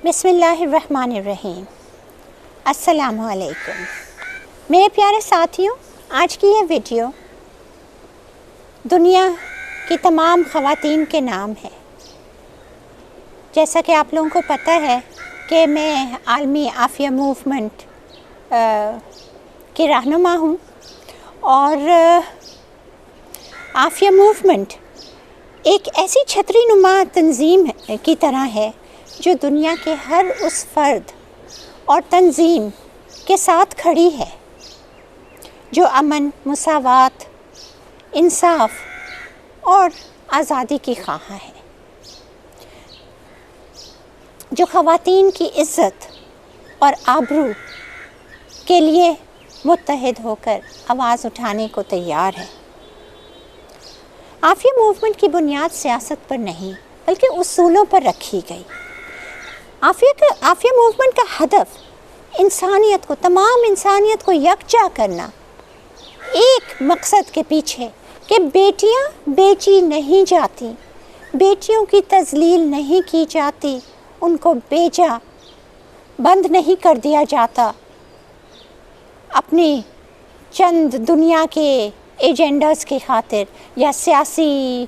بسم اللہ الرحمن الرحیم۔ السلام علیکم میرے پیارے ساتھیوں، آج کی یہ ویڈیو دنیا کی تمام خواتین کے نام ہے۔ جیسا کہ آپ لوگوں کو پتہ ہے کہ میں عالمی عافیہ موومنٹ کی رہنما ہوں، اور عافیہ موومنٹ ایک ایسی چھتری نما تنظیم کی طرح ہے جو دنیا کے ہر اس فرد اور تنظیم کے ساتھ کھڑی ہے جو امن، مساوات، انصاف اور آزادی کی خواہاں ہے، جو خواتین کی عزت اور آبرو کے لیے متحد ہو کر آواز اٹھانے کو تیار ہے۔ عافیہ موومنٹ کی بنیاد سیاست پر نہیں بلکہ اصولوں پر رکھی گئی۔ عافیہ موومنٹ کا ہدف انسانیت کو، تمام انسانیت کو یکجا کرنا، ایک مقصد کے پیچھے کہ بیٹیاں بیچی نہیں جاتی، بیٹیوں کی تذلیل نہیں کی جاتی، ان کو بیجا بند نہیں کر دیا جاتا اپنی چند دنیا کے ایجنڈاز کی خاطر یا سیاسی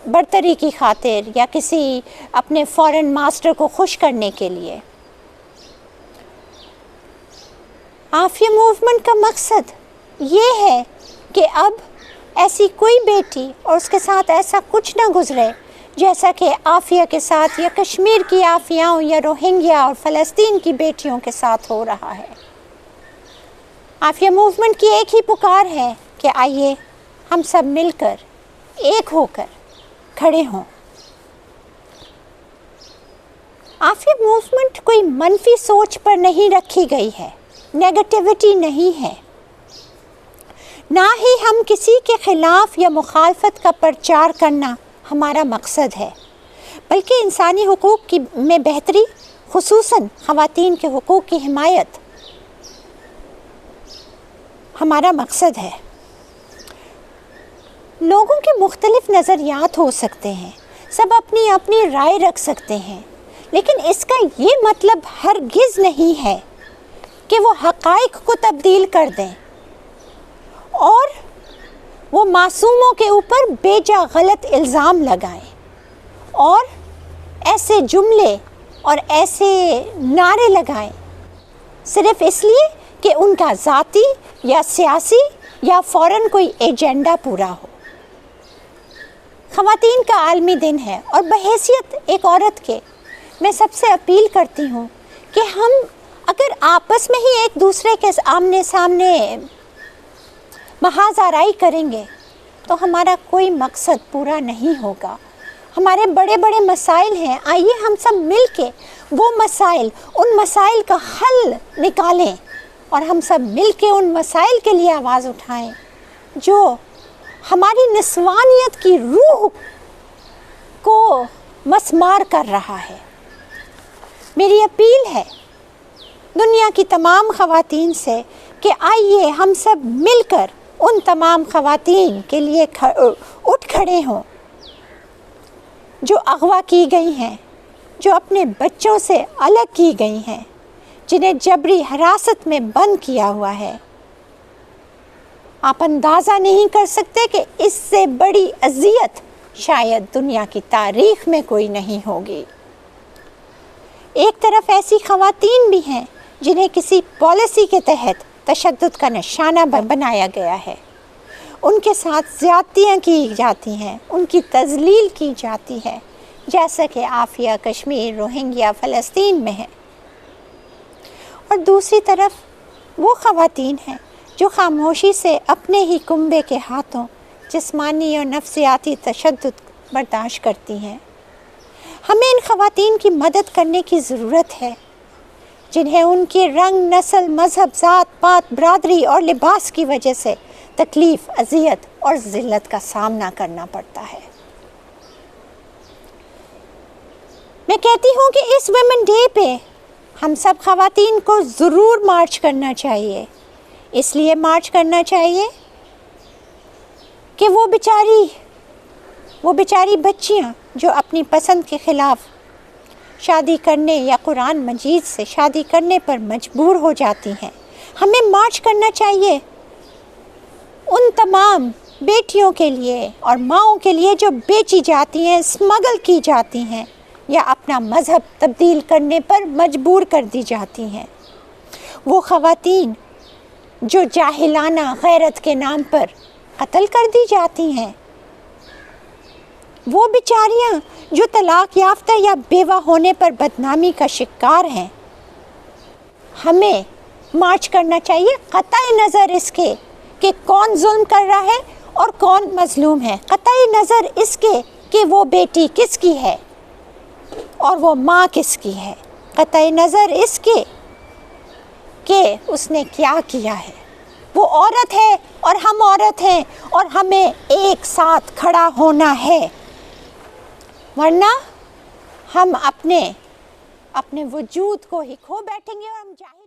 برتری کی خاطر یا کسی اپنے فورن ماسٹر کو خوش کرنے کے لیے۔ عافیہ موومنٹ کا مقصد یہ ہے کہ اب ایسی کوئی بیٹی اور اس کے ساتھ ایسا کچھ نہ گزرے جیسا کہ عافیہ کے ساتھ یا کشمیر کی عافیاؤں یا روہنگیا اور فلسطین کی بیٹیوں کے ساتھ ہو رہا ہے۔ عافیہ موومنٹ کی ایک ہی پکار ہے کہ آئیے ہم سب مل کر ایک ہو کر کھڑے ہوں۔ عافیہ موومنٹ کوئی منفی سوچ پر نہیں رکھی گئی ہے، نیگیٹیوٹی نہیں ہے، نہ ہی ہم کسی کے خلاف یا مخالفت کا پرچار کرنا ہمارا مقصد ہے، بلکہ انسانی حقوق میں بہتری، خصوصاً خواتین کے حقوق کی حمایت ہمارا مقصد ہے۔ لوگوں کے مختلف نظریات ہو سکتے ہیں، سب اپنی اپنی رائے رکھ سکتے ہیں، لیکن اس کا یہ مطلب ہرگز نہیں ہے کہ وہ حقائق کو تبدیل کر دیں اور وہ معصوموں کے اوپر بیجا غلط الزام لگائیں اور ایسے جملے اور ایسے نعرے لگائیں صرف اس لیے کہ ان کا ذاتی یا سیاسی یا فوراً کوئی ایجنڈا پورا ہو۔ خواتین کا عالمی دن ہے، اور بحیثیت ایک عورت کے میں سب سے اپیل کرتی ہوں کہ ہم اگر آپس میں ہی ایک دوسرے کے آمنے سامنے محاذ آرائی کریں گے تو ہمارا کوئی مقصد پورا نہیں ہوگا۔ ہمارے بڑے بڑے مسائل ہیں، آئیے ہم سب مل کے وہ مسائل، ان مسائل کا حل نکالیں اور ہم سب مل کے ان مسائل کے لیے آواز اٹھائیں جو ہماری نسوانیت کی روح کو مسمار کر رہا ہے۔ میری اپیل ہے دنیا کی تمام خواتین سے کہ آئیے ہم سب مل کر ان تمام خواتین کے لیے اٹھ کھڑے ہوں جو اغوا کی گئی ہیں، جو اپنے بچوں سے الگ کی گئی ہیں، جنہیں جبری حراست میں بند کیا ہوا ہے۔ آپ اندازہ نہیں کر سکتے کہ اس سے بڑی اذیت شاید دنیا کی تاریخ میں کوئی نہیں ہوگی۔ ایک طرف ایسی خواتین بھی ہیں جنہیں کسی پالیسی کے تحت تشدد کا نشانہ بنایا گیا ہے، ان کے ساتھ زیادتیاں کی جاتی ہیں، ان کی تذلیل کی جاتی ہے، جیسا کہ عافیہ کشمیر، روہنگیا، فلسطین میں ہے۔ اور دوسری طرف وہ خواتین ہیں جو خاموشی سے اپنے ہی کنبے کے ہاتھوں جسمانی اور نفسیاتی تشدد برداشت کرتی ہیں۔ ہمیں ان خواتین کی مدد کرنے کی ضرورت ہے جنہیں ان کے رنگ، نسل، مذہب، ذات پات، برادری اور لباس کی وجہ سے تکلیف، اذیت اور ذلت کا سامنا کرنا پڑتا ہے۔ میں کہتی ہوں کہ اس ویمن ڈے پہ ہم سب خواتین کو ضرور مارچ کرنا چاہیے۔ اس لیے مارچ کرنا چاہیے کہ وہ بیچاری بچیاں جو اپنی پسند کے خلاف شادی کرنے یا قرآن مجید سے شادی کرنے پر مجبور ہو جاتی ہیں۔ ہمیں مارچ کرنا چاہیے ان تمام بیٹیوں کے لیے اور ماؤں کے لیے جو بیچی جاتی ہیں، اسمگل کی جاتی ہیں یا اپنا مذہب تبدیل کرنے پر مجبور کر دی جاتی ہیں۔ وہ خواتین جو جاہلانہ غیرت کے نام پر قتل کر دی جاتی ہیں، وہ بیچاریاں جو طلاق یافتہ یا بیوہ ہونے پر بدنامی کا شکار ہیں، ہمیں مارچ کرنا چاہیے قطع نظر اس کے کہ کون ظلم کر رہا ہے اور کون مظلوم ہے، قطع نظر اس کے کہ وہ بیٹی کس کی ہے اور وہ ماں کس کی ہے، قطع نظر اس کے کہ اس نے کیا کیا ہے۔ وہ عورت ہے اور ہم عورت ہیں اور ہمیں ایک ساتھ کھڑا ہونا ہے، ورنہ ہم اپنے وجود کو ہی کھو بیٹھیں گے اور ہم جاہل